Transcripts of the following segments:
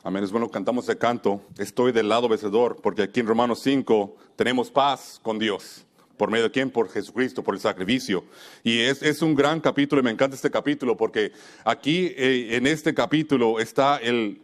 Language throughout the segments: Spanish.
Amén. Es bueno que cantamos ese canto. Estoy del lado vencedor, porque aquí en Romanos 5 tenemos paz con Dios. ¿Por medio de quién? Por Jesucristo, por el sacrificio. Y es un gran capítulo y me encanta este capítulo porque aquí en este capítulo está el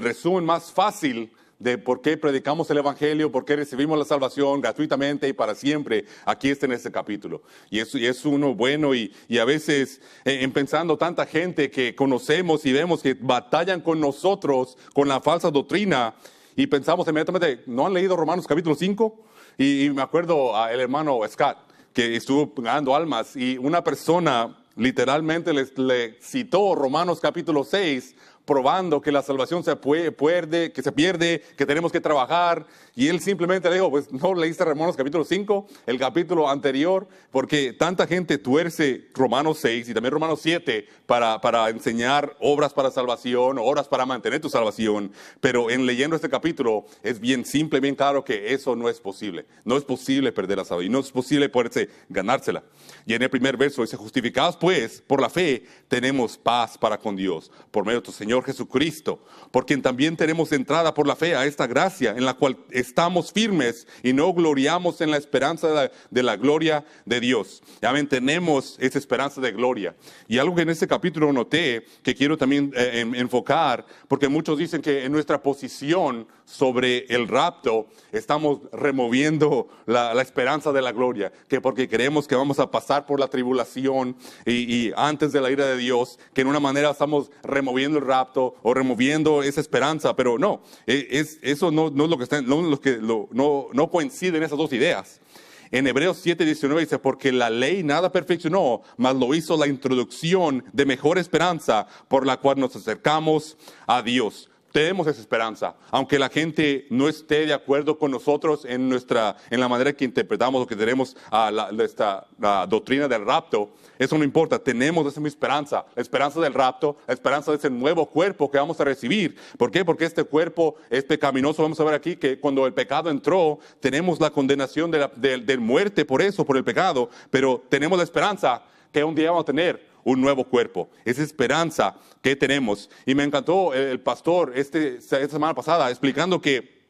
resumen más fácil de por qué predicamos el Evangelio, por qué recibimos la salvación gratuitamente y para siempre. Aquí está en este capítulo. Y es uno bueno y a veces en pensando tanta gente que conocemos y vemos que batallan con nosotros con la falsa doctrina y pensamos inmediatamente, ¿no han leído Romanos capítulo 5? Y me acuerdo al hermano Scott, que estuvo ganando almas, y una persona literalmente le citó Romanos capítulo 6, probando que la salvación se pierde, que tenemos que trabajar, y él simplemente le dijo, pues no leíste Romanos capítulo 5, el capítulo anterior, porque tanta gente tuerce Romanos 6 y también Romanos 7 para enseñar obras para salvación, obras para mantener tu salvación, pero en leyendo este capítulo es bien simple, bien claro que eso no es posible. No es posible perder la salvación, no es posible poderse ganársela. Y en el primer verso dice, justificados pues por la fe, tenemos paz para con Dios, por medio de tu Señor Jesucristo, por quien también tenemos entrada por la fe a esta gracia, en la cual estamos firmes y no gloriamos en la esperanza de la gloria de Dios. Amén, tenemos esa esperanza de gloria. Y algo que en este capítulo noté, que quiero también enfocar, porque muchos dicen que en nuestra posición sobre el rapto estamos removiendo la esperanza de la gloria, que porque creemos que vamos a pasar por la tribulación y antes de la ira de Dios, que en una manera estamos removiendo el rapto o removiendo esa esperanza, pero no, eso no es lo que está, no coinciden esas dos ideas. En Hebreos 7:19 dice, porque la ley nada perfeccionó, mas lo hizo la introducción de mejor esperanza por la cual nos acercamos a Dios. Tenemos esa esperanza, aunque la gente no esté de acuerdo con nosotros en la manera que interpretamos o que tenemos la doctrina del rapto. Eso no importa, tenemos esa misma esperanza, la esperanza del rapto, la esperanza de ese nuevo cuerpo que vamos a recibir. ¿Por qué? Porque este cuerpo es pecaminoso. Vamos a ver aquí que cuando el pecado entró, tenemos la condenación de muerte por eso, por el pecado, pero tenemos la esperanza que un día vamos a tener un nuevo cuerpo, esa esperanza que tenemos. Y me encantó el pastor esta semana pasada explicando que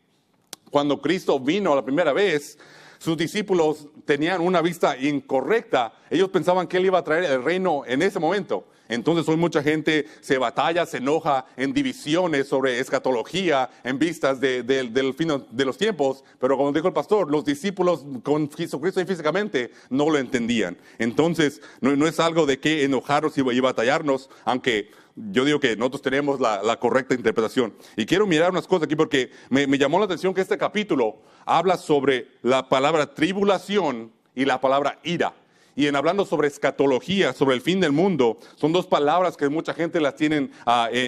cuando Cristo vino la primera vez, sus discípulos tenían una vista incorrecta. Ellos pensaban que Él iba a traer el reino en ese momento. Entonces hoy mucha gente se batalla, se enoja en divisiones sobre escatología, en vistas del fin de los tiempos. Pero como dijo el pastor, los discípulos con Jesucristo y físicamente no lo entendían. Entonces no es algo de qué enojarnos y batallarnos, aunque yo digo que nosotros tenemos la correcta interpretación. Y quiero mirar unas cosas aquí porque me llamó la atención que este capítulo habla sobre la palabra tribulación y la palabra ira. Y en hablando sobre escatología, sobre el fin del mundo, son dos palabras que mucha gente las tienen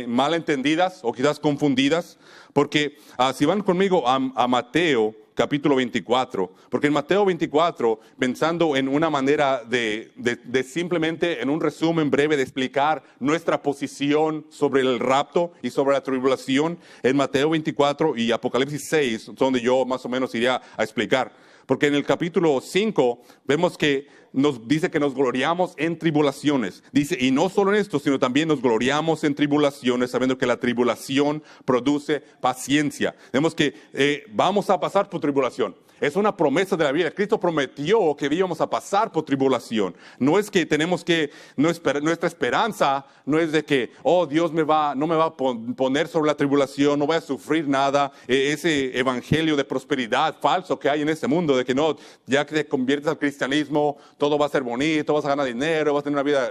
mal entendidas o quizás confundidas. Porque si van conmigo a Mateo capítulo 24, porque en Mateo 24, pensando en una manera de simplemente en un resumen breve de explicar nuestra posición sobre el rapto y sobre la tribulación, en Mateo 24 y Apocalipsis 6, donde yo más o menos iría a explicar. Porque en el capítulo 5 vemos que nos dice que nos gloriamos en tribulaciones. Dice, y no solo en esto, sino también nos gloriamos en tribulaciones, sabiendo que la tribulación produce paciencia. Vemos que vamos a pasar por tribulación. Es una promesa de la Biblia. Cristo prometió que íbamos a pasar por tribulación. No es que tenemos que, nuestra esperanza no es de que, oh, Dios no me va a poner sobre la tribulación, no voy a sufrir nada. Ese evangelio de prosperidad falso que hay en este mundo, de que no, ya que te conviertes al cristianismo, todo va a ser bonito, vas a ganar dinero, vas a tener una vida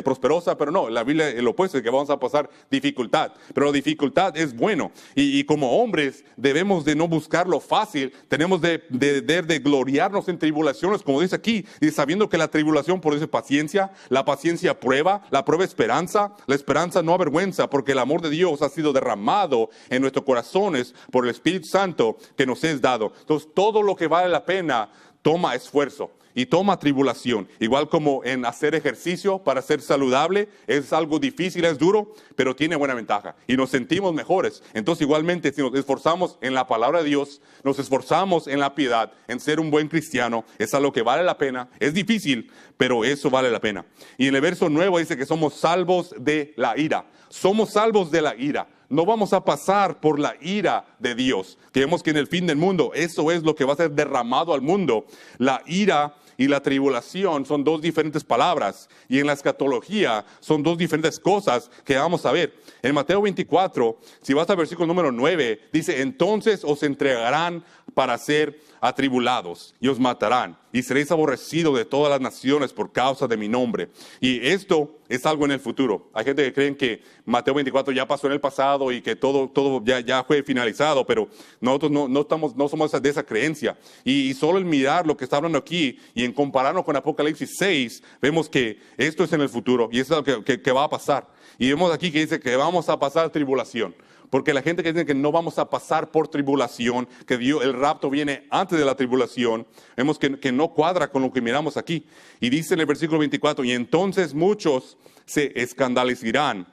prosperosa, pero no, la Biblia es lo opuesto, es que vamos a pasar dificultad. Pero la dificultad es bueno. Y como hombres debemos de no buscar lo fácil, tenemos de gloriarnos en tribulaciones, como dice aquí, y sabiendo que la tribulación produce paciencia, la paciencia prueba, la prueba esperanza, la esperanza no avergüenza, porque el amor de Dios ha sido derramado en nuestros corazones por el Espíritu Santo que nos es dado. Entonces todo lo que vale la pena toma esfuerzo y toma tribulación, igual como en hacer ejercicio para ser saludable, es algo difícil, es duro, pero tiene buena ventaja y nos sentimos mejores. Entonces igualmente si nos esforzamos en la palabra de Dios, nos esforzamos en la piedad, en ser un buen cristiano, es algo que vale la pena, es difícil, pero eso vale la pena. Y en el verso 9 dice que somos salvos de la ira, somos salvos de la ira. no vamos a pasar por la ira de Dios. Que vemos que en el fin del mundo, eso es lo que va a ser derramado al mundo. La ira y la tribulación son dos diferentes palabras, y en la escatología son dos diferentes cosas que vamos a ver. En Mateo 24, si vas al versículo número 9, dice, entonces os entregarán para ser atribulados y os matarán, y seréis aborrecidos de todas las naciones por causa de mi nombre. Y esto es algo en el futuro. Hay gente que cree que Mateo 24 ya pasó en el pasado y que todo ya fue finalizado, pero nosotros no somos de esa creencia. Y solo el mirar lo que está hablando aquí y en compararlo con Apocalipsis 6, vemos que esto es en el futuro y eso es lo que va a pasar. Y vemos aquí que dice que vamos a pasar tribulación. Porque la gente que dice que no vamos a pasar por tribulación, que el rapto viene antes de la tribulación, vemos que no cuadra con lo que miramos aquí. Y dice en el versículo 24, y entonces muchos se escandalizarán.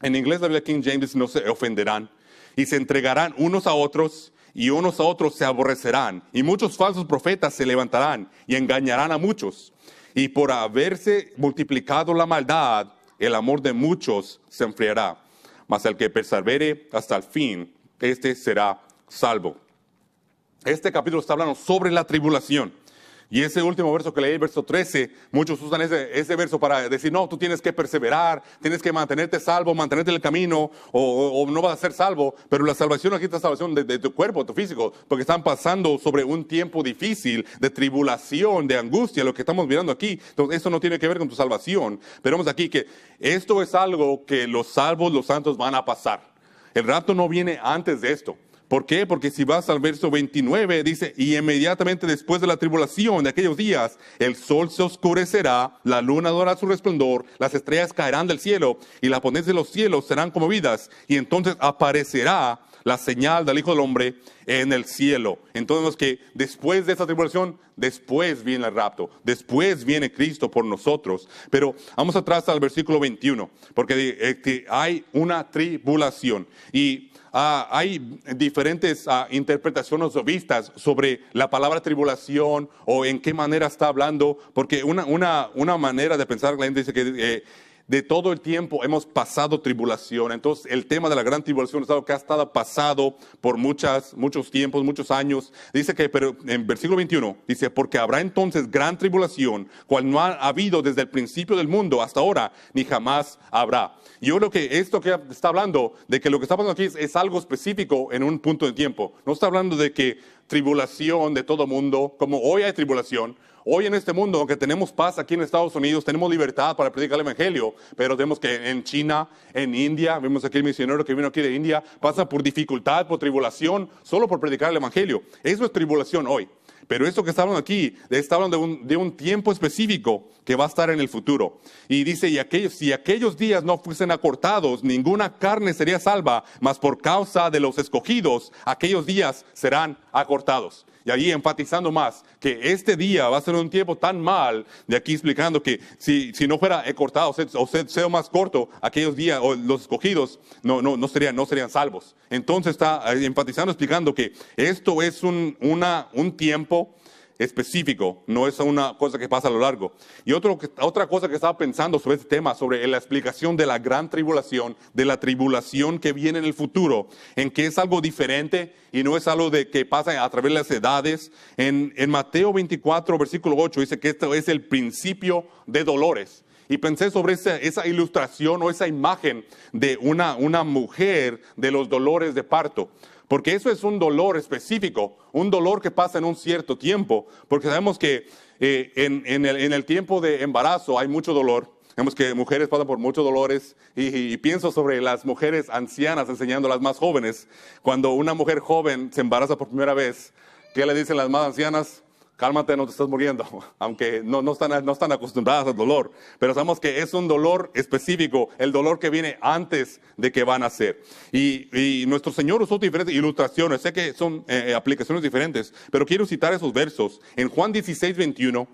En inglés la Biblia King James no se ofenderán. Y se entregarán unos a otros, y unos a otros se aborrecerán. Y muchos falsos profetas se levantarán y engañarán a muchos. Y por haberse multiplicado la maldad, el amor de muchos se enfriará. Mas el que persevere hasta el fin, este será salvo. Este capítulo está hablando sobre la tribulación. Y ese último verso que leí, verso 13, muchos usan ese verso para decir, no, tú tienes que perseverar, tienes que mantenerte salvo, mantenerte en el camino, o no vas a ser salvo. Pero la salvación aquí está la salvación de tu cuerpo, tu físico, porque están pasando sobre un tiempo difícil de tribulación, de angustia, lo que estamos mirando aquí. Entonces, esto no tiene que ver con tu salvación. Pero vemos aquí que esto es algo que los salvos, los santos van a pasar. El rapto no viene antes de esto. ¿Por qué? Porque si vas al verso 29, dice, y inmediatamente después de la tribulación de aquellos días, el sol se oscurecerá, la luna dará su resplandor, las estrellas caerán del cielo, y las potencias de los cielos serán conmovidas, y entonces aparecerá la señal del Hijo del Hombre en el cielo. Entonces vemos que después de esta tribulación, después viene el rapto, después viene Cristo por nosotros. Pero vamos atrás al versículo 21, porque hay una tribulación, y hay diferentes interpretaciones o vistas sobre la palabra tribulación o en qué manera está hablando, porque una manera de pensar, la gente dice que de todo el tiempo hemos pasado tribulación. Entonces el tema de la gran tribulación es algo que ha estado pasado por muchos tiempos, muchos años. Dice que, pero en versículo 21, dice, porque habrá entonces gran tribulación, cual no ha habido desde el principio del mundo hasta ahora, ni jamás habrá. Y yo creo que esto que está hablando, de que lo que está pasando aquí es algo específico en un punto de tiempo. No está hablando de que tribulación de todo mundo, como hoy hay tribulación. Hoy en este mundo, aunque tenemos paz aquí en Estados Unidos, tenemos libertad para predicar el Evangelio, pero vemos que en China, en India, vemos aquí el misionero que vino aquí de India, pasa por dificultad, por tribulación, solo por predicar el Evangelio. Eso es tribulación hoy. Pero esto que está hablando aquí, está hablando de un tiempo específico que va a estar en el futuro. Y dice, si aquellos días no fuesen acortados, ninguna carne sería salva, mas por causa de los escogidos, aquellos días serán acortados. Y ahí enfatizando más que este día va a ser un tiempo tan mal, de aquí explicando que si no fuera cortado o sea más corto, aquellos días o los escogidos no serían salvos. Entonces está enfatizando, explicando que esto es un tiempo específico, no es una cosa que pasa a lo largo. Y otra cosa que estaba pensando sobre este tema, sobre la explicación de la gran tribulación, de la tribulación que viene en el futuro, en que es algo diferente y no es algo que pasa a través de las edades. En Mateo 24, versículo 8, dice que esto es el principio de dolores. Y pensé sobre esa ilustración o esa imagen de una mujer de los dolores de parto. Porque eso es un dolor específico, un dolor que pasa en un cierto tiempo. Porque sabemos que en el tiempo de embarazo hay mucho dolor. Vemos que mujeres pasan por muchos dolores y pienso sobre las mujeres ancianas enseñando a las más jóvenes. Cuando una mujer joven se embaraza por primera vez, ¿qué le dicen las más ancianas? Cálmate, no te estás muriendo, aunque no están acostumbradas al dolor. Pero sabemos que es un dolor específico, el dolor que viene antes de que van a nacer. Y nuestro Señor usó diferentes ilustraciones, sé que son aplicaciones diferentes, pero quiero citar esos versos. En Juan 16, 21,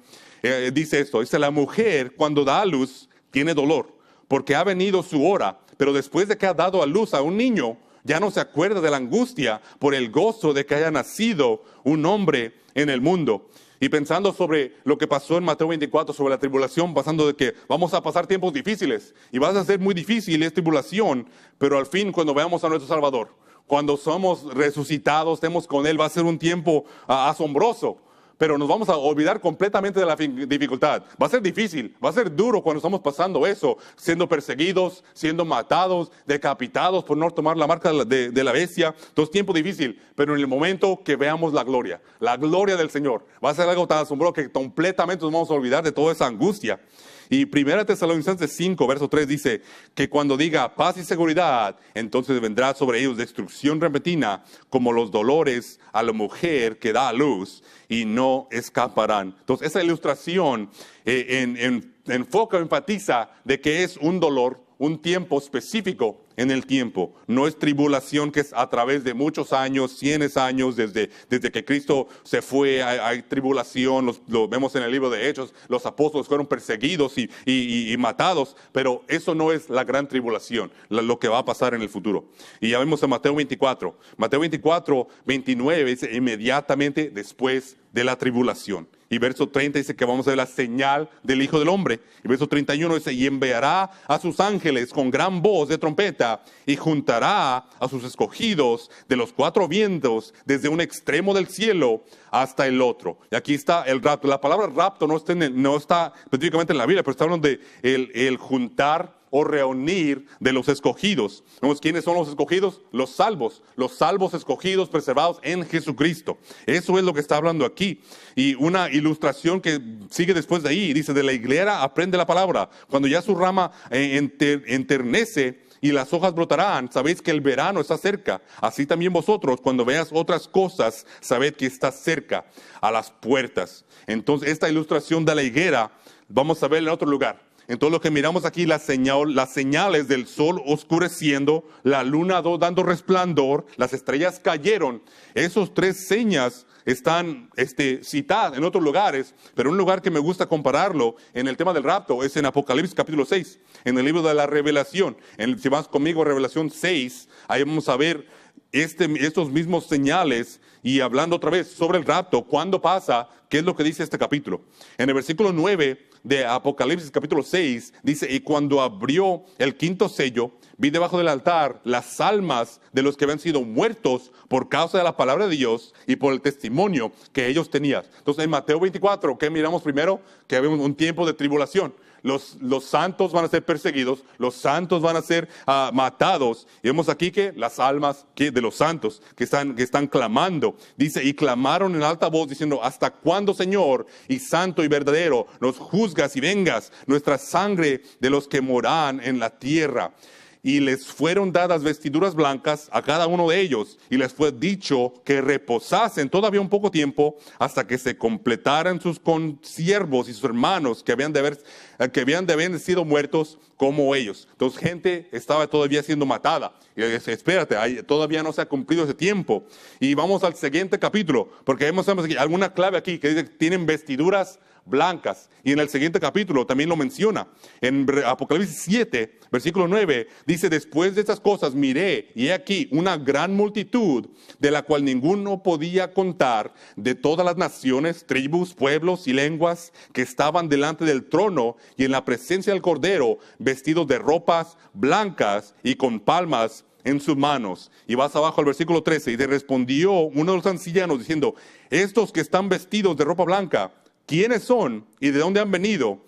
dice esto, dice, la mujer cuando da a luz tiene dolor, porque ha venido su hora, pero después de que ha dado a luz a un niño, ya no se acuerda de la angustia por el gozo de que haya nacido un hombre en el mundo. Y pensando sobre lo que pasó en Mateo 24, sobre la tribulación, pasando de que vamos a pasar tiempos difíciles y va a ser muy difícil, es tribulación, pero al fin cuando veamos a nuestro Salvador, cuando somos resucitados, estemos con Él, va a ser un tiempo asombroso. Pero nos vamos a olvidar completamente de la dificultad. Va a ser difícil, va a ser duro cuando estamos pasando eso, siendo perseguidos, siendo matados, decapitados por no tomar la marca de la bestia. Entonces, tiempo difícil, pero en el momento que veamos la gloria del Señor, va a ser algo tan asombroso que completamente nos vamos a olvidar de toda esa angustia. Y 1 Tesalonicenses 5, verso 3 dice que cuando diga paz y seguridad, entonces vendrá sobre ellos destrucción repentina, como los dolores a la mujer que da a luz, y no escaparán. Entonces, esa ilustración enfoca, enfatiza de que es un dolor, un tiempo específico en el tiempo. No es tribulación que es a través de muchos años, 100 años, desde que Cristo se fue, hay tribulación, lo vemos en el libro de Hechos, los apóstoles fueron perseguidos y matados, pero eso no es la gran tribulación, lo que va a pasar en el futuro. Y ya vemos en Mateo 24, 29 dice inmediatamente después de la tribulación. Y verso 30 dice que vamos a ver la señal del Hijo del Hombre. Y verso 31 dice, y enviará a sus ángeles con gran voz de trompeta, y juntará a sus escogidos de los 4 vientos, desde un extremo del cielo hasta el otro. Y aquí está el rapto. La palabra rapto no está específicamente en la Biblia, pero está hablando de el juntar o reunir de los escogidos. ¿Vemos quiénes son los escogidos? Los salvos escogidos, preservados en Jesucristo. Eso es lo que está hablando aquí. Y una ilustración que sigue después de ahí, dice, de la higuera aprende la palabra. Cuando ya su rama enternece y las hojas brotarán, sabéis que el verano está cerca. Así también vosotros, cuando veas otras cosas, sabed que está cerca, a las puertas. Entonces, esta ilustración de la higuera, vamos a verla en otro lugar. Entonces lo que miramos aquí, las señales del sol oscureciendo, la luna dando resplandor, las estrellas cayeron. Esos 3 señas están citadas en otros lugares, pero un lugar que me gusta compararlo en el tema del rapto es en Apocalipsis capítulo 6, en el libro de la Revelación. Si vas conmigo a Revelación 6, ahí vamos a ver estos mismos señales y hablando otra vez sobre el rapto, cuándo pasa, qué es lo que dice este capítulo. En el versículo 9 de Apocalipsis capítulo 6 dice, y cuando abrió el 5º sello, vi debajo del altar las almas de los que habían sido muertos por causa de la palabra de Dios y por el testimonio que ellos tenían. Entonces en Mateo 24, ¿qué miramos primero? Que había un tiempo de tribulación. Los santos van a ser perseguidos, los santos van a ser matados. Y vemos aquí que las almas de los santos que están clamando, dice, y clamaron en alta voz diciendo, ¿hasta cuándo, Señor, y santo y verdadero, nos juzgas y vengas nuestra sangre de los que moran en la tierra? Y les fueron dadas vestiduras blancas a cada uno de ellos, y les fue dicho que reposasen todavía un poco tiempo hasta que se completaran sus consiervos y sus hermanos que habían de haber sido muertos como ellos. Entonces gente estaba todavía siendo matada. Y dice, espérate, todavía no se ha cumplido ese tiempo. Y vamos al siguiente capítulo, porque vemos aquí alguna clave aquí que dice que tienen vestiduras blancas. Y en el siguiente capítulo también lo menciona. En Apocalipsis 7, versículo 9, dice, después de estas cosas miré, y he aquí una gran multitud, de la cual ninguno podía contar, de todas las naciones, tribus, pueblos y lenguas, que estaban delante del trono y en la presencia del Cordero, vestidos de ropas blancas y con palmas en sus manos. Y vas abajo al versículo 13, y le respondió uno de los ancianos diciendo, estos que están vestidos de ropa blanca, ¿quiénes son y de dónde han venido?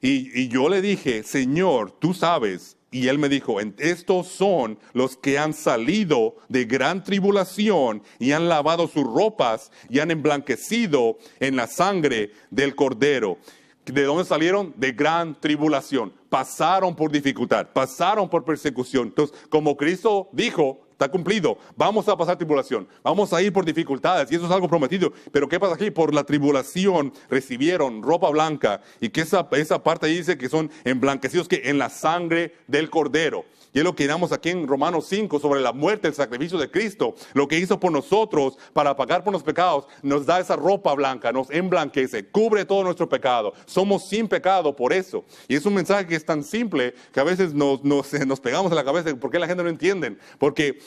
Y yo le dije, Señor, tú sabes. Y él me dijo, estos son los que han salido de gran tribulación y han lavado sus ropas y han emblanquecido en la sangre del Cordero. ¿De dónde salieron? De gran tribulación. Pasaron por dificultad, pasaron por persecución. Entonces, como Cristo dijo, está cumplido, vamos a pasar tribulación, vamos a ir por dificultades, y eso es algo prometido. Pero ¿qué pasa aquí? Por la tribulación recibieron ropa blanca, y que esa parte ahí dice que son emblanquecidos que en la sangre del Cordero. Y es lo que miramos aquí en Romanos 5 sobre la muerte, el sacrificio de Cristo, lo que hizo por nosotros para pagar por los pecados, nos da esa ropa blanca, nos emblanquece, cubre todo nuestro pecado. Somos sin pecado por eso. Y es un mensaje que es tan simple que a veces nos pegamos en la cabeza. ¿Por qué la gente no entiende? Porque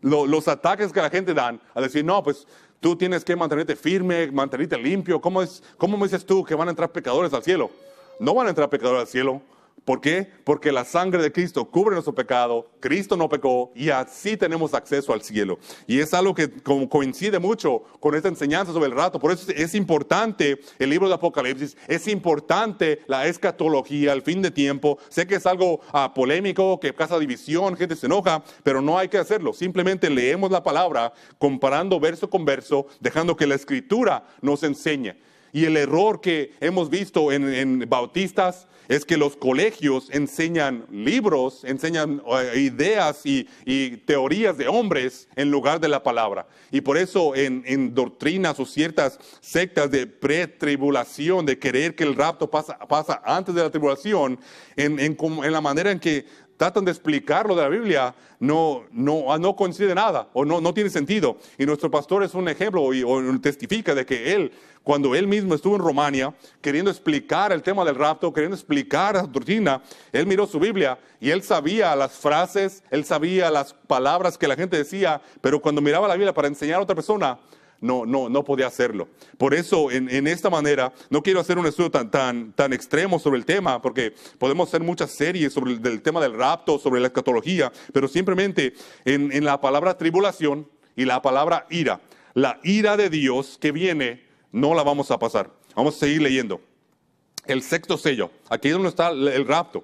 los ataques que la gente dan a decir, no, pues tú tienes que mantenerte firme, mantenerte limpio. ¿Cómo me dices tú que van a entrar pecadores al cielo? No van a entrar pecadores al cielo. ¿Por qué? Porque la sangre de Cristo cubre nuestro pecado, Cristo no pecó y así tenemos acceso al cielo. Y es algo que coincide mucho con esta enseñanza sobre el rapto. Por eso es importante el libro de Apocalipsis, es importante la escatología, el fin de tiempo. Sé que es algo polémico, que causa división, gente se enoja, pero no hay que hacerlo. Simplemente leemos la palabra comparando verso con verso, dejando que la Escritura nos enseñe. Y el error que hemos visto en bautistas es que los colegios enseñan libros, enseñan ideas y teorías de hombres en lugar de la palabra. Y por eso en doctrinas o ciertas sectas de pretribulación, de creer que el rapto pasa antes de la tribulación, en la manera en que tratan de explicarlo de la Biblia, no coincide nada o no tiene sentido. Y nuestro pastor es un ejemplo o testifica de que él, cuando él mismo estuvo en Romania, queriendo explicar el tema del rapto, queriendo explicar la doctrina, él miró su Biblia y él sabía las frases, él sabía las palabras que la gente decía, pero cuando miraba la Biblia para enseñar a otra persona, no podía hacerlo. Por eso, en esta manera, no quiero hacer un estudio tan extremo sobre el tema, porque podemos hacer muchas series sobre el tema del rapto, sobre la escatología, pero simplemente en la palabra tribulación y la palabra ira, la ira de Dios que viene, no la vamos a pasar. Vamos a seguir leyendo. El sexto sello, aquí es donde está el rapto.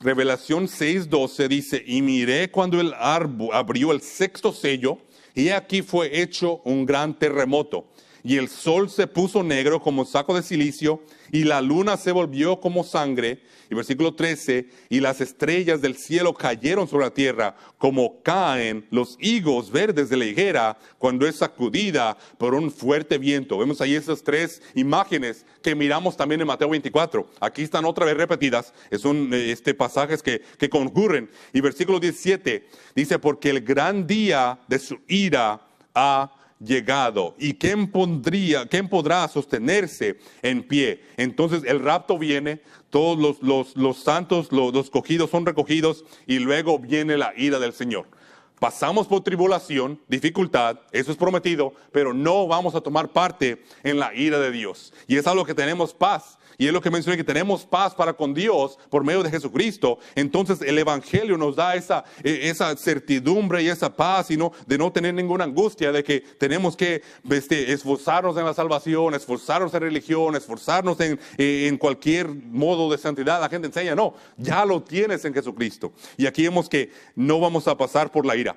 Revelación 6:12 dice, y miré cuando el abrió el sexto sello, y aquí fue hecho un gran terremoto, y el sol se puso negro como saco de cilicio, y la luna se volvió como sangre. Y versículo 13, y las estrellas del cielo cayeron sobre la tierra, como caen los higos verdes de la higuera cuando es sacudida por un fuerte viento. Vemos ahí esas tres imágenes que miramos también en Mateo 24. Aquí están otra vez repetidas, son pasajes que concurren. Y versículo 17 dice, porque el gran día de su ira ha llegado, y ¿quién podrá sostenerse en pie? Entonces el rapto viene, todos los santos, los escogidos son recogidos, y luego viene la ira del Señor. Pasamos por tribulación, dificultad, eso es prometido, pero no vamos a tomar parte en la ira de Dios. Y es algo que tenemos paz. Y es lo que mencioné, que tenemos paz para con Dios por medio de Jesucristo. Entonces el Evangelio nos da esa certidumbre y esa paz, y de no tener ninguna angustia de que tenemos que esforzarnos en la salvación, esforzarnos en religión, esforzarnos en cualquier modo de santidad. La gente enseña, no, ya lo tienes en Jesucristo. Y aquí vemos que no vamos a pasar por la ira.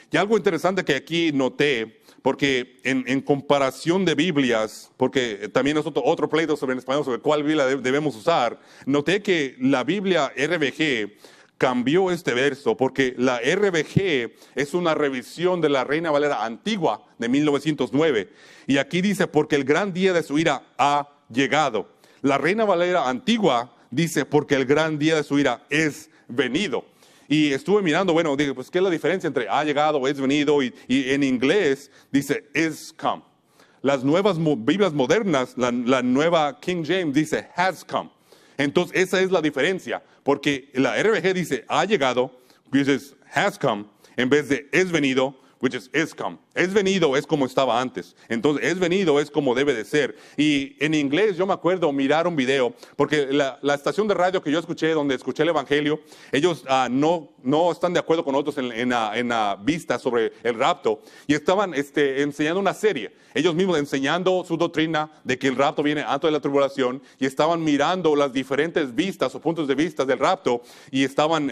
Y algo interesante que aquí noté, porque en comparación de Biblias, porque también es otro pleito sobre en español sobre cuál Biblia debemos usar, noté que la Biblia RBG cambió este verso, porque la RBG es una revisión de la Reina Valera antigua de 1909. Y aquí dice, porque el gran día de su ira ha llegado. La Reina Valera antigua dice, porque el gran día de su ira es venido. Y estuve mirando, dije, pues, ¿qué es la diferencia entre ha llegado o es venido? Y en inglés dice, is come. Las nuevas Biblias modernas, la nueva King James dice, has come. Entonces, esa es la diferencia. Porque la RBG dice, ha llegado, which is has come, en vez de es venido, which is come. Es venido es como estaba antes. Entonces, es venido es como debe de ser. Y en inglés yo me acuerdo mirar un video, porque la estación de radio que yo escuché, donde escuché el Evangelio, ellos no están de acuerdo con nosotros en la vista sobre el rapto. Y estaban enseñando una serie. Ellos mismos enseñando su doctrina de que el rapto viene antes de la tribulación. Y estaban mirando las diferentes vistas o puntos de vista del rapto. Y estaban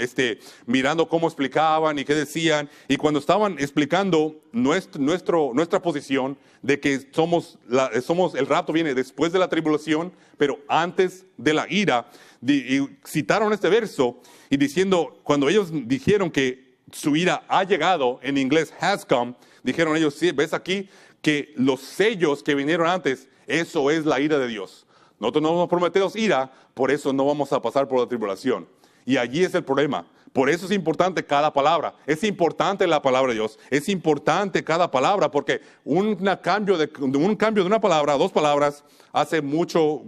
mirando cómo explicaban y qué decían. Y cuando estaban explicando nuestra posición de que el rapto viene después de la tribulación, pero antes de la ira, y citaron este verso y diciendo, cuando ellos dijeron que su ira ha llegado, en inglés has come, dijeron ellos, sí, ves aquí que los sellos que vinieron antes, eso es la ira de Dios. Nosotros no nos prometemos ira, por eso no vamos a pasar por la tribulación. Y allí es el problema. Por eso es importante cada palabra. Es importante la palabra de Dios. Es importante cada palabra, porque un cambio de una palabra a dos palabras hace mucho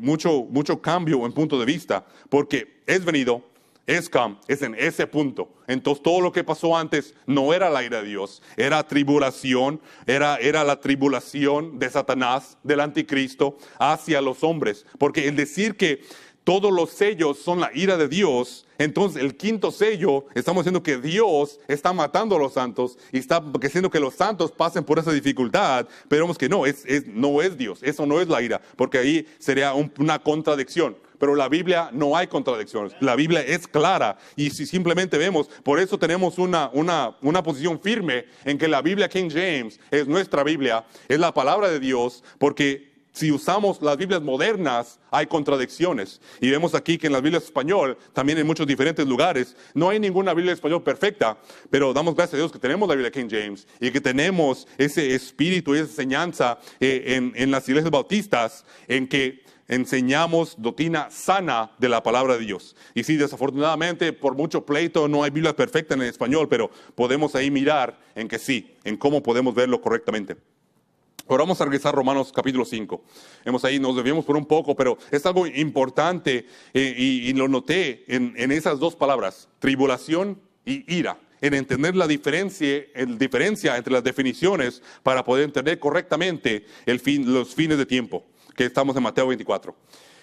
cambio en punto de vista. Porque es venido, Escam es en ese punto. Entonces todo lo que pasó antes no era la ira de Dios, era tribulación, era la tribulación de Satanás, del anticristo, hacia los hombres. Porque el decir que todos los sellos son la ira de Dios, entonces el quinto sello, estamos diciendo que Dios está matando a los santos y está haciendo que los santos pasen por esa dificultad, pero vemos que no es Dios, eso no es la ira, porque ahí sería una contradicción. Pero la Biblia no hay contradicciones, la Biblia es clara y si simplemente vemos, por eso tenemos una posición firme en que la Biblia King James es nuestra Biblia, es la palabra de Dios, porque si usamos las Biblias modernas, hay contradicciones. Y vemos aquí que en las Biblias español, también en muchos diferentes lugares, no hay ninguna Biblia español perfecta, pero damos gracias a Dios que tenemos la Biblia King James y que tenemos ese espíritu y esa enseñanza en las iglesias bautistas en que enseñamos doctrina sana de la palabra de Dios. Y sí, desafortunadamente, por mucho pleito, no hay Biblia perfecta en el español, pero podemos ahí mirar en que sí, en cómo podemos verlo correctamente. Ahora vamos a regresar a Romanos capítulo 5. Ahí nos desviamos por un poco, pero es algo importante y lo noté en esas dos palabras, tribulación y ira. En entender la diferencia entre las definiciones para poder entender correctamente los fines de tiempo, que estamos en Mateo 24.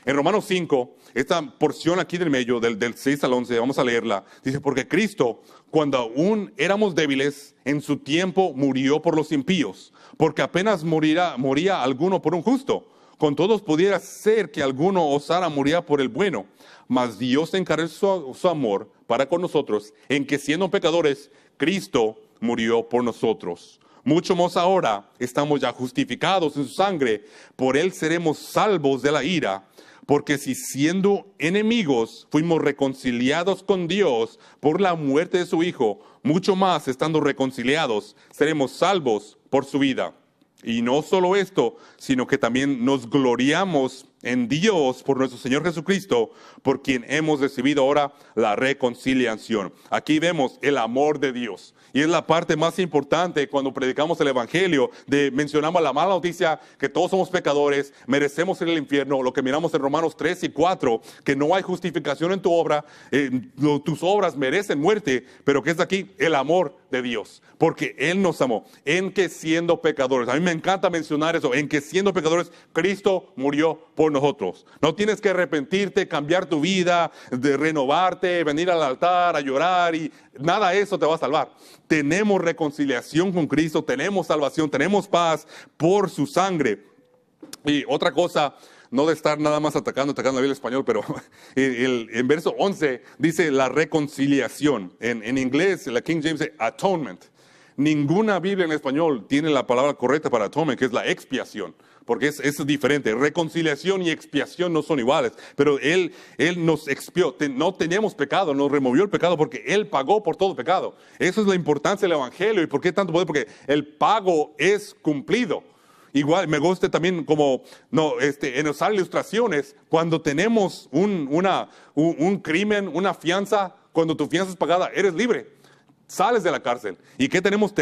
En Romanos 5, esta porción aquí del medio, del 6 al 11, vamos a leerla. Dice, porque Cristo, cuando aún éramos débiles, en su tiempo murió por los impíos, porque apenas moría alguno por un justo. Con todos pudiera ser que alguno osara morir por el bueno, mas Dios encareció su amor para con nosotros, en que siendo pecadores, Cristo murió por nosotros. Mucho más ahora estamos ya justificados en su sangre, por él seremos salvos de la ira. Porque si siendo enemigos fuimos reconciliados con Dios por la muerte de su Hijo, mucho más estando reconciliados seremos salvos por su vida. Y no solo esto, sino que también nos gloriamos en Dios por nuestro Señor Jesucristo, por quien hemos recibido ahora la reconciliación. Aquí vemos el amor de Dios. Y es la parte más importante cuando predicamos el Evangelio, mencionamos la mala noticia que todos somos pecadores, merecemos ir al infierno, lo que miramos en Romanos 3 y 4, que no hay justificación en tu obra, tus obras merecen muerte, pero que es aquí el amor de Dios, porque Él nos amó, en que siendo pecadores, a mí me encanta mencionar eso, en que siendo pecadores, Cristo murió por nosotros. No tienes que arrepentirte, cambiar tu vida, de renovarte, venir al altar a llorar y nada de eso te va a salvar. Tenemos reconciliación con Cristo, tenemos salvación, tenemos paz por su sangre. Y otra cosa, no de estar nada más atacando la Biblia en español, pero en verso 11 dice la reconciliación. En inglés, la King James dice atonement. Ninguna Biblia en español tiene la palabra correcta para atonement, que es la expiación, porque es diferente. Reconciliación y expiación no son iguales, pero Él nos expió. No teníamos pecado, nos removió el pecado porque Él pagó por todo pecado. Eso es la importancia del Evangelio. ¿Y por qué tanto poder? Porque el pago es cumplido. Igual me gusta también en usar ilustraciones, cuando tenemos un crimen, una fianza, cuando tu fianza es pagada, eres libre. Sales de la cárcel. ¿Y qué tenemos?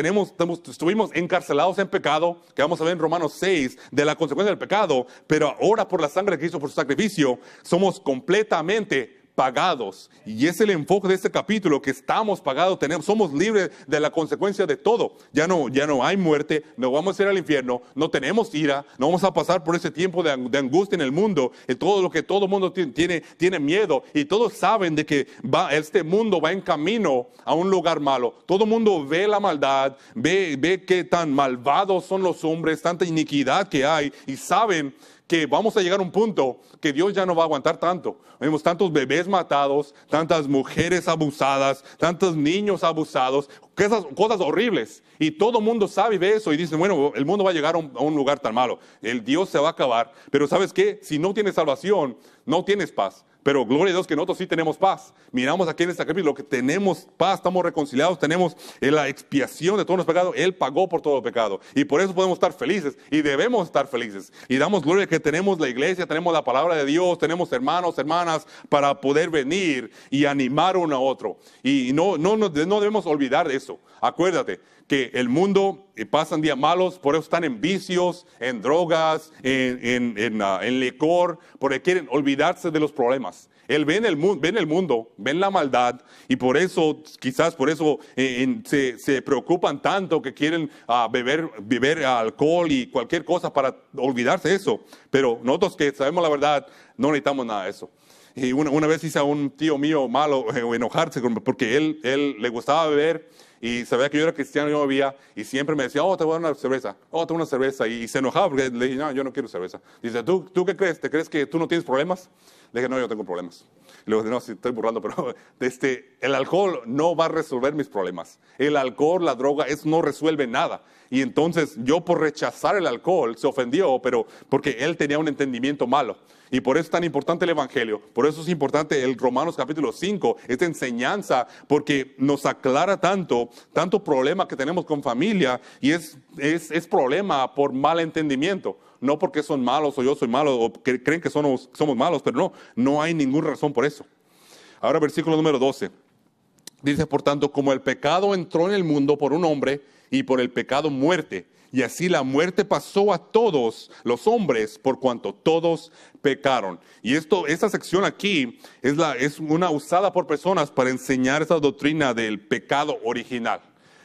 Estuvimos encarcelados en pecado, que vamos a ver en Romanos 6, de la consecuencia del pecado, pero ahora por la sangre de Cristo, por su sacrificio, somos completamente pagados. Y es el enfoque de este capítulo, que estamos pagados, somos libres de la consecuencia de todo. Ya no hay muerte, no vamos a ir al infierno, no tenemos ira, no vamos a pasar por ese tiempo de angustia en el mundo, todo lo que todo el mundo tiene miedo, y todos saben de que este mundo va en camino a un lugar malo. Todo el mundo ve la maldad, ve qué tan malvados son los hombres, tanta iniquidad que hay, y saben que vamos a llegar a un punto que Dios ya no va a aguantar tanto. Vemos tantos bebés matados, tantas mujeres abusadas, tantos niños abusados, cosas horribles. Y todo el mundo sabe y ve eso y dice, bueno, el mundo va a llegar a un lugar tan malo. El Dios se va a acabar. Pero ¿sabes qué? Si no tienes salvación, no tienes paz. Pero gloria a Dios que nosotros sí tenemos paz. Miramos aquí en este capítulo que tenemos paz, estamos reconciliados, tenemos la expiación de todos los pecados. Él pagó por todo el pecado. Y por eso podemos estar felices y debemos estar felices. Y damos gloria que tenemos la iglesia, tenemos la palabra de Dios, tenemos hermanos, hermanas para poder venir y animar uno a otro. Y no debemos olvidar de eso. Acuérdate que el mundo pasan días malos, por eso están en vicios, en drogas, en licor, porque quieren olvidarse de los problemas. Él ve en el mundo, ven la maldad, y por eso, quizás por eso se preocupan tanto que quieren beber alcohol y cualquier cosa para olvidarse de eso. Pero nosotros que sabemos la verdad, no necesitamos nada de eso. Y una vez hice a un tío mío malo enojarse porque él le gustaba beber y sabía que yo era cristiano y no bebía, y siempre me decía, te voy a dar una cerveza, te voy a dar una cerveza, y se enojaba porque le dije, no, yo no quiero cerveza. Dice, ¿tú qué crees? ¿Te crees que tú no tienes problemas? Le dije, no, yo tengo problemas. Y luego, no, sí, estoy burlando, pero el alcohol no va a resolver mis problemas. El alcohol, la droga, eso no resuelve nada. Y entonces yo por rechazar el alcohol se ofendió, pero porque él tenía un entendimiento malo. Y por eso es tan importante el Evangelio, por eso es importante el Romanos capítulo 5, esta enseñanza, porque nos aclara tanto problema que tenemos con familia, y es problema por mal entendimiento, no porque son malos o yo soy malo, o que creen que somos malos, pero no hay ninguna razón por eso. Ahora versículo número 12, dice, por tanto, como el pecado entró en el mundo por un hombre, y por el pecado muerte, y así la muerte pasó a todos los hombres por cuanto todos pecaron. Y esta sección aquí es una usada por personas para enseñar esa doctrina del pecado original.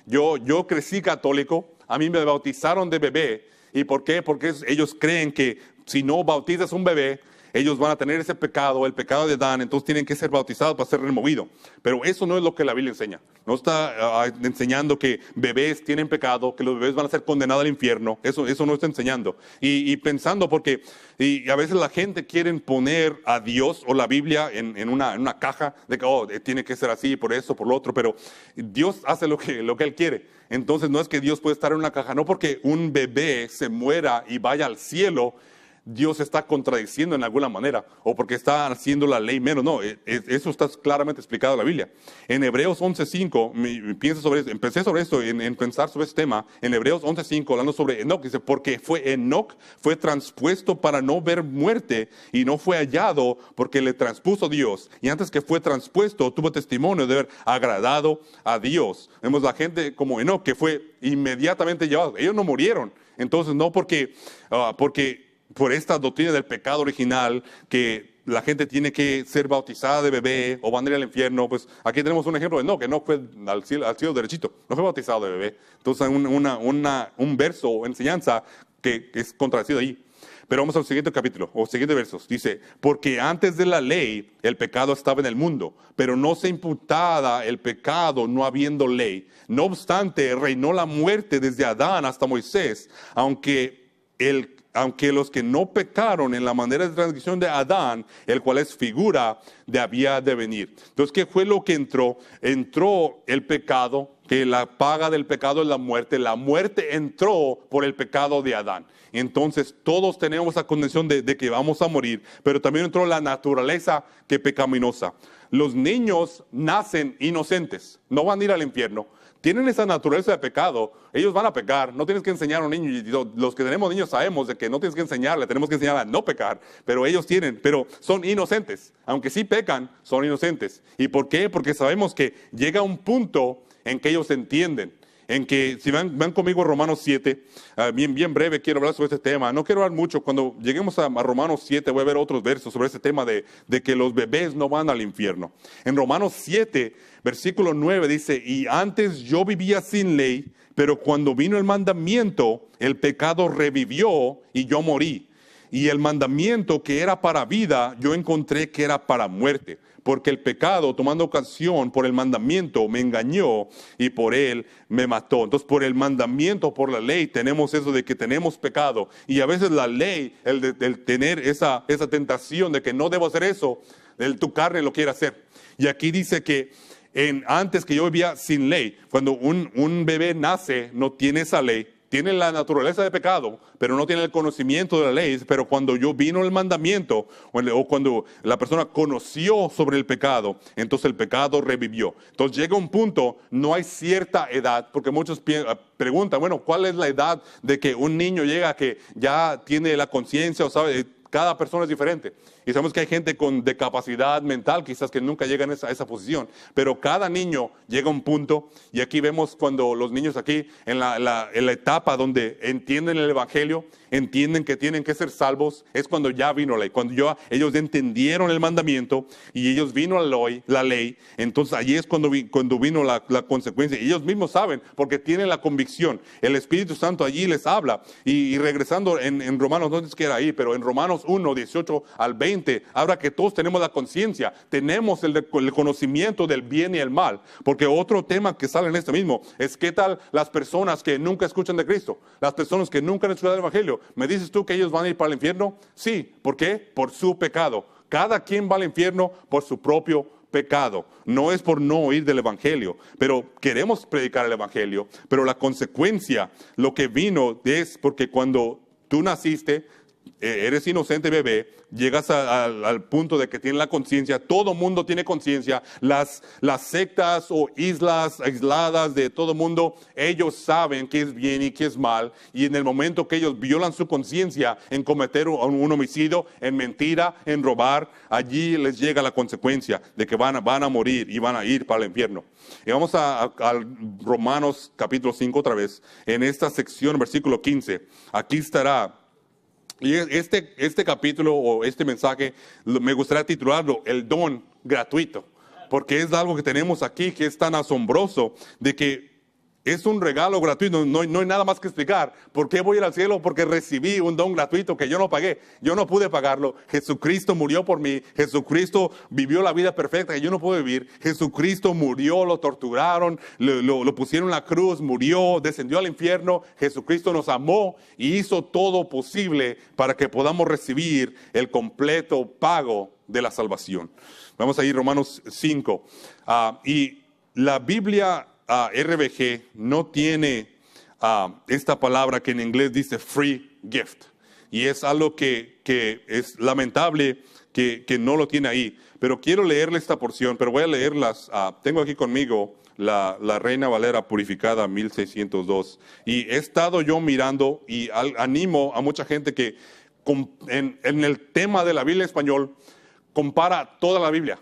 Yo crecí católico, a mí me bautizaron de bebé. ¿Y por qué? Porque ellos creen que si no bautizas un bebé, ellos van a tener ese pecado, el pecado de Adán, entonces tienen que ser bautizados para ser removidos. Pero eso no es lo que la Biblia enseña. No está enseñando que bebés tienen pecado, que los bebés van a ser condenados al infierno. Eso no está enseñando. Y pensando porque a veces la gente quiere poner a Dios o la Biblia en una caja de que tiene que ser así, por eso, por lo otro. Pero Dios hace lo que Él quiere. Entonces no es que Dios puede estar en una caja. No porque un bebé se muera y vaya al cielo, Dios está contradiciendo en alguna manera, o porque está haciendo la ley menos. No, eso está claramente explicado en la Biblia. En Hebreos 11.5, empecé sobre esto, en pensar sobre este tema. En Hebreos 11.5, hablando sobre Enoc, dice, porque Enoc fue transpuesto para no ver muerte, y no fue hallado porque le transpuso Dios. Y antes que fue transpuesto, tuvo testimonio de haber agradado a Dios. Vemos la gente como Enoc, que fue inmediatamente llevado. Ellos no murieron. Entonces, no porque por esta doctrina del pecado original, que la gente tiene que ser bautizada de bebé o van a ir al infierno. Pues aquí tenemos un ejemplo de que no fue al cielo derechito, no fue bautizado de bebé. Entonces un verso o enseñanza que es contradecido ahí. Pero vamos al siguiente capítulo, o siguientes versos. Dice, porque antes de la ley el pecado estaba en el mundo, pero no se imputaba el pecado no habiendo ley. No obstante, reinó la muerte desde Adán hasta Moisés, aunque los que no pecaron en la manera de transgresión de Adán, el cual es figura de había de venir. Entonces, ¿qué fue lo que entró? Entró el pecado, que la paga del pecado es la muerte. La muerte entró por el pecado de Adán. Entonces, todos tenemos esa condición de que vamos a morir, pero también entró la naturaleza que pecaminosa. Los niños nacen inocentes, no van a ir al infierno. Tienen esa naturaleza de pecado, ellos van a pecar, no tienes que enseñar a un niño, y los que tenemos niños sabemos de que no tienes que enseñarle, tenemos que enseñarle a no pecar, pero pero son inocentes, aunque sí pecan, son inocentes. ¿Y por qué? Porque sabemos que llega un punto en que ellos entienden, en que, si van conmigo a Romanos 7, bien breve quiero hablar sobre este tema, no quiero hablar mucho, cuando lleguemos a Romanos 7 voy a ver otros versos sobre este tema de que los bebés no van al infierno. En Romanos 7, versículo 9 dice, y antes yo vivía sin ley, pero cuando vino el mandamiento, el pecado revivió y yo morí. Y el mandamiento que era para vida, yo encontré que era para muerte. Porque el pecado, tomando ocasión por el mandamiento, me engañó y por él me mató. Entonces, por el mandamiento, por la ley, tenemos eso de que tenemos pecado. Y a veces la ley, el tener esa tentación de que no debo hacer eso, tu carne lo quiere hacer. Y aquí dice que antes que yo vivía sin ley, cuando un bebé nace, no tiene esa ley. Tiene la naturaleza de pecado, pero no tiene el conocimiento de la ley. Pero cuando vino el mandamiento, o cuando la persona conoció sobre el pecado, entonces el pecado revivió. Entonces llega un punto, no hay cierta edad, porque muchos preguntan, bueno, ¿cuál es la edad de que un niño llega a que ya tiene la conciencia o sabe? Cada persona es diferente. Y sabemos que hay gente con discapacidad mental, quizás que nunca llegan a esa posición. Pero cada niño llega a un punto, y aquí vemos cuando los niños aquí, en la etapa donde entienden el Evangelio, entienden que tienen que ser salvos, es cuando ya vino la ley. Cuando ellos entendieron el mandamiento y ellos vino la ley, entonces allí es cuando vino la consecuencia. Y ellos mismos saben, porque tienen la convicción. El Espíritu Santo allí les habla. Y regresando en Romanos, no es que era ahí, pero en Romanos 1, 18 al 20, habla que todos tenemos la conciencia, tenemos el conocimiento del bien y el mal. Porque otro tema que sale en este mismo es qué tal las personas que nunca escuchan de Cristo, las personas que nunca han escuchado el Evangelio. ¿Me dices tú que ellos van a ir para el infierno? Sí. ¿Por qué? Por su pecado. Cada quien va al infierno por su propio pecado. No es por no oír del Evangelio, pero queremos predicar el Evangelio. Pero la consecuencia, lo que vino es porque cuando tú naciste, eres inocente bebé, llegas al punto de que tienes la conciencia, todo mundo tiene conciencia, las sectas o islas aisladas de todo mundo, ellos saben qué es bien y qué es mal, y en el momento que ellos violan su conciencia en cometer un homicidio, en mentira, en robar, allí les llega la consecuencia de que van a morir y van a ir para el infierno. Y vamos a Romanos capítulo 5 otra vez, en esta sección, versículo 15, aquí estará. Y este capítulo o este mensaje me gustaría titularlo El don gratuito, porque es algo que tenemos aquí que es tan asombroso de que es un regalo gratuito, no hay nada más que explicar. ¿Por qué voy a ir al cielo? Porque recibí un don gratuito que yo no pagué, yo no pude pagarlo. Jesucristo murió por mí, Jesucristo vivió la vida perfecta que yo no pude vivir. Jesucristo murió, lo torturaron, lo pusieron en la cruz, murió, descendió al infierno. Jesucristo nos amó y hizo todo posible para que podamos recibir el completo pago de la salvación. Vamos a ir a Romanos 5. Y la Biblia RBG no tiene esta palabra que en inglés dice free gift, y es algo que es lamentable que no lo tiene ahí, pero quiero leerle esta porción, pero voy a leerlas. Tengo aquí conmigo la Reina Valera Purificada 1602, y he estado yo mirando y animo a mucha gente que en el tema de la Biblia en español compara toda la Biblia.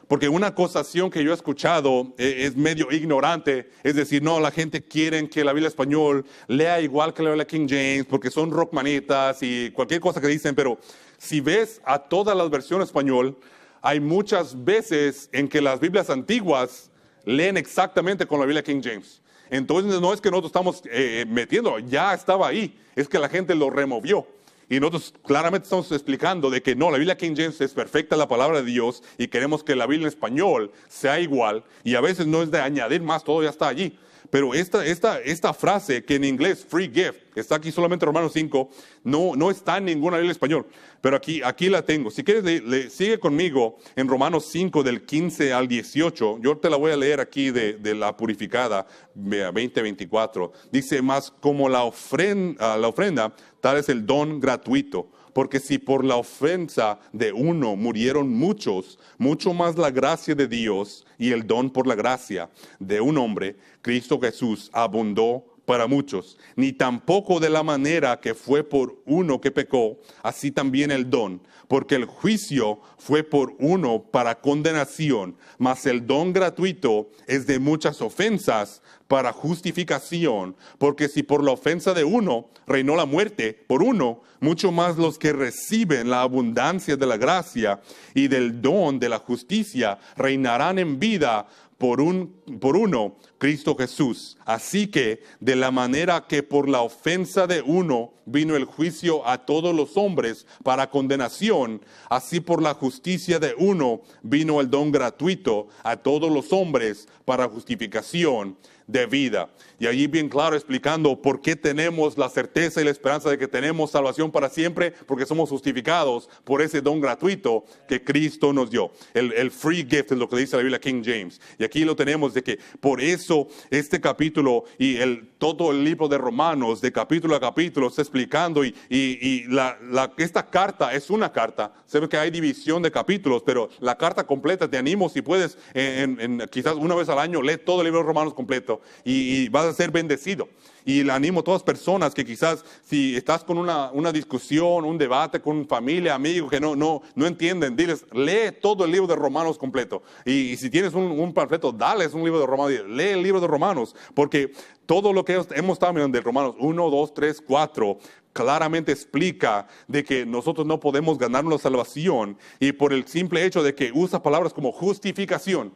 Porque una acusación que yo he escuchado es medio ignorante, es decir, no, la gente quiere que la Biblia español lea igual que la Biblia King James, porque son rockmanitas y cualquier cosa que dicen, pero si ves a todas las versiones español, hay muchas veces en que las Biblias antiguas leen exactamente con la Biblia King James. Entonces no es que nosotros estamos metiendo, ya estaba ahí, es que la gente lo removió. Y nosotros claramente estamos explicando de que no, la Biblia King James es perfecta, la palabra de Dios, y queremos que la Biblia en español sea igual, y a veces no es de añadir más, todo ya está allí. Pero esta frase que en inglés, free gift, está aquí solamente en Romanos 5, no está en ninguna Biblia en español. Pero aquí la tengo. Si quieres, sigue conmigo en Romanos 5 del 15 al 18. Yo te la voy a leer aquí de la Purificada 20-24. Dice, más como la ofrenda, tal es el don gratuito. Porque si por la ofensa de uno murieron muchos, mucho más la gracia de Dios y el don por la gracia de un hombre, Cristo Jesús, abundó para muchos. Ni tampoco de la manera que fue por uno que pecó, así también el don. Porque el juicio fue por uno para condenación, mas el don gratuito es de muchas ofensas para justificación. Porque si por la ofensa de uno reinó la muerte por uno, mucho más los que reciben la abundancia de la gracia y del don de la justicia reinarán en vida por uno, Cristo Jesús. Así que de la manera que por la ofensa de uno vino el juicio a todos los hombres para condenación, así por la justicia de uno vino el don gratuito a todos los hombres para justificación de vida. Y allí bien claro explicando por qué tenemos la certeza y la esperanza de que tenemos salvación para siempre, porque somos justificados por ese don gratuito que Cristo nos dio. El free gift es lo que dice la Biblia King James. Y aquí lo tenemos de que por eso este capítulo y todo el libro de Romanos, de capítulo a capítulo, está explicando y esta carta es una carta. Se ve que hay división de capítulos, pero la carta completa, te animo si puedes, quizás una vez al año, lee todo el libro de Romanos completo y vas a ser bendecido. Y le animo a todas personas que quizás si estás con una discusión, un debate con familia, amigos que no entienden, diles, lee todo el libro de Romanos completo. Y si tienes un panfleto, dales un libro de Romanos, lee el libro de Romanos, porque todo lo que hemos estado mirando de Romanos 1, 2, 3, 4, claramente explica de que nosotros no podemos ganarnos la salvación, y por el simple hecho de que usa palabras como justificación.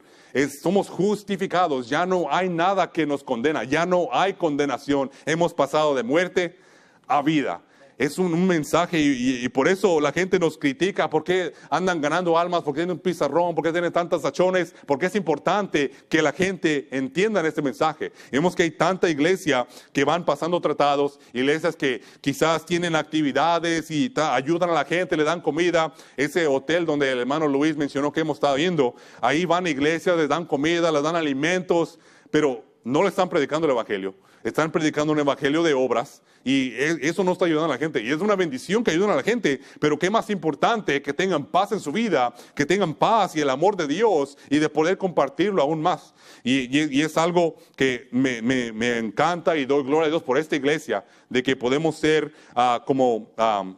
Somos justificados, ya no hay nada que nos condena, ya no hay condenación. Hemos pasado de muerte a vida. Es un mensaje y por eso la gente nos critica. ¿Por qué andan ganando almas? ¿Por qué tienen un pizarrón? ¿Por qué tienen tantas tachones? Porque es importante que la gente entienda este mensaje. Vemos que hay tanta iglesia que van pasando tratados, iglesias que quizás tienen actividades y ayudan a la gente, le dan comida. Ese hotel donde el hermano Luis mencionó que hemos estado viendo, ahí van iglesias, les dan comida, les dan alimentos, pero no le están predicando el evangelio. Están predicando un evangelio de obras y eso no está ayudando a la gente. Y es una bendición que ayuden a la gente, pero qué más importante que tengan paz en su vida, que tengan paz y el amor de Dios y de poder compartirlo aún más. Y es algo que me encanta y doy gloria a Dios por esta iglesia, de que podemos ser como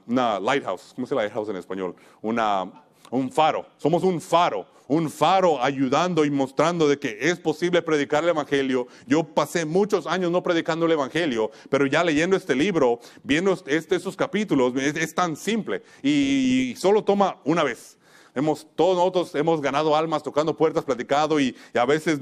una lighthouse. ¿Cómo se dice lighthouse en español? Un faro. Somos un faro ayudando y mostrando de que es posible predicar el evangelio. Yo pasé muchos años no predicando el evangelio, pero ya leyendo este libro, viendo estos capítulos, es tan simple y solo toma una vez. Todos nosotros hemos ganado almas tocando puertas, platicado y a veces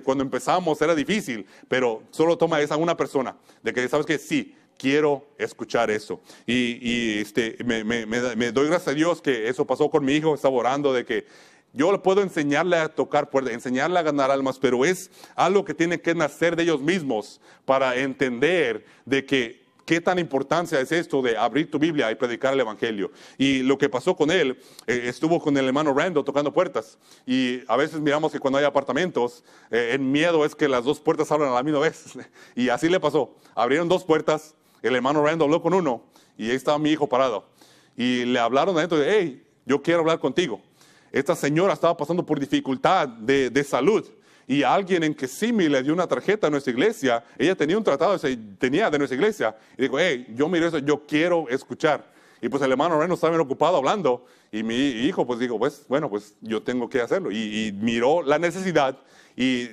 cuando empezamos era difícil, pero solo toma esa una persona de que sabes que sí, quiero escuchar eso. Me doy gracias a Dios que eso pasó con mi hijo. Estaba orando de que yo le puedo enseñarle a tocar puertas, enseñarle a ganar almas, pero es algo que tiene que nacer de ellos mismos para entender de que qué tan importancia es esto de abrir tu Biblia y predicar el evangelio. Y lo que pasó con él, estuvo con el hermano Randall tocando puertas. Y a veces miramos que cuando hay apartamentos, el miedo es que las dos puertas abran a la misma vez. Y así le pasó. Abrieron dos puertas, el hermano Randall habló con uno y ahí estaba mi hijo parado. Y le hablaron adentro de, hey, yo quiero hablar contigo. Esta señora estaba pasando por dificultad de salud y alguien en Kissimmee le dio una tarjeta a nuestra iglesia. Ella tenía un tratado de nuestra iglesia y dijo, hey, yo miro eso, yo quiero escuchar. Y pues el hermano Reno estaba bien ocupado hablando y mi hijo pues dijo, pues bueno, pues yo tengo que hacerlo. Y miró la necesidad y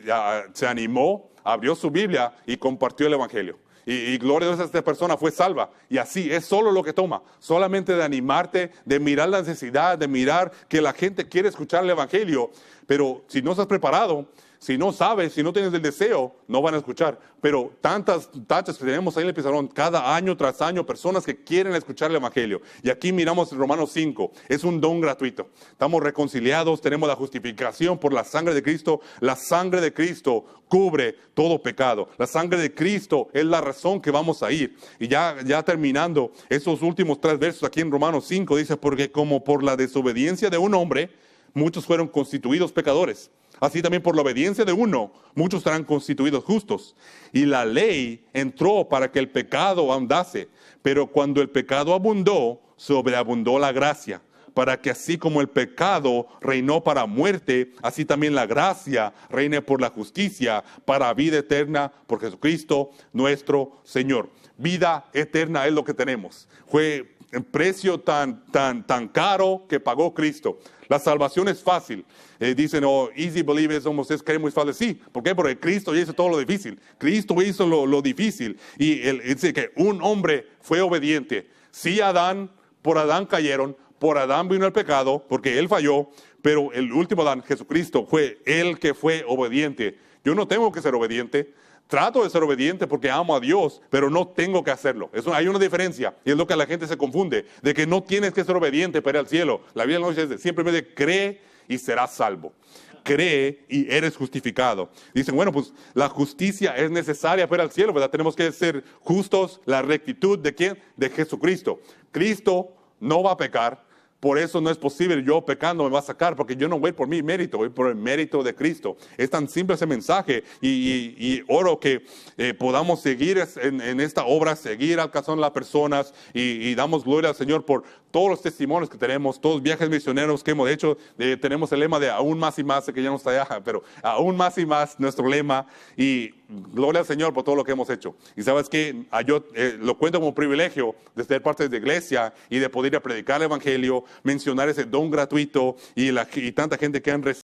se animó, abrió su Biblia y compartió el evangelio. Y gloria a Dios, esta persona fue salva. Y así es solo lo que toma. Solamente de animarte, de mirar la necesidad, de mirar que la gente quiere escuchar el evangelio. Pero si no estás preparado, si no sabes, si no tienes el deseo, no van a escuchar. Pero tantas tachas que tenemos ahí en el pizarrón, cada año tras año, personas que quieren escuchar el evangelio. Y aquí miramos en Romanos 5, es un don gratuito. Estamos reconciliados, tenemos la justificación por la sangre de Cristo. La sangre de Cristo cubre todo pecado. La sangre de Cristo es la razón que vamos a ir. Y ya terminando, esos últimos 3 versos aquí en Romanos 5, dice, porque como por la desobediencia de un hombre, muchos fueron constituidos pecadores. Así también por la obediencia de uno, muchos serán constituidos justos. Y la ley entró para que el pecado abundase. Pero cuando el pecado abundó, sobreabundó la gracia. Para que así como el pecado reinó para muerte, así también la gracia reine por la justicia, para vida eterna por Jesucristo nuestro Señor. Vida eterna es lo que tenemos. Fue el precio tan caro que pagó Cristo. La salvación es fácil. Dicen, easy believe es creer muy fácil. Sí, ¿por qué? Porque Cristo ya hizo todo lo difícil. Cristo hizo lo difícil. Y él dice que un hombre fue obediente. Sí, por Adán cayeron, por Adán vino el pecado, porque él falló, pero el último Adán, Jesucristo, fue el que fue obediente. Yo no tengo que ser obediente. Trato de ser obediente porque amo a Dios, pero no tengo que hacerlo. Hay una diferencia y es lo que la gente se confunde, de que no tienes que ser obediente para ir al cielo. La Biblia nos dice simplemente cree y serás salvo. Cree y eres justificado. Dicen, bueno, pues la justicia es necesaria para ir al cielo, ¿verdad? Tenemos que ser justos, la rectitud ¿de quién? De Jesucristo. Cristo no va a pecar. Por eso no es posible, yo pecando me va a sacar, porque yo no voy por mi mérito, voy por el mérito de Cristo. Es tan simple ese mensaje y oro que podamos seguir en esta obra, seguir alcanzando a las personas y damos gloria al Señor por todos los testimonios que tenemos, todos los viajes misioneros que hemos hecho. Tenemos el lema de aún más y más, sé que ya no está allá, pero aún más y más nuestro lema y gloria al Señor por todo lo que hemos hecho. Y sabes que yo lo cuento como privilegio de ser parte de la iglesia y de poder ir a predicar el evangelio, mencionar ese don gratuito y tanta gente que han recibido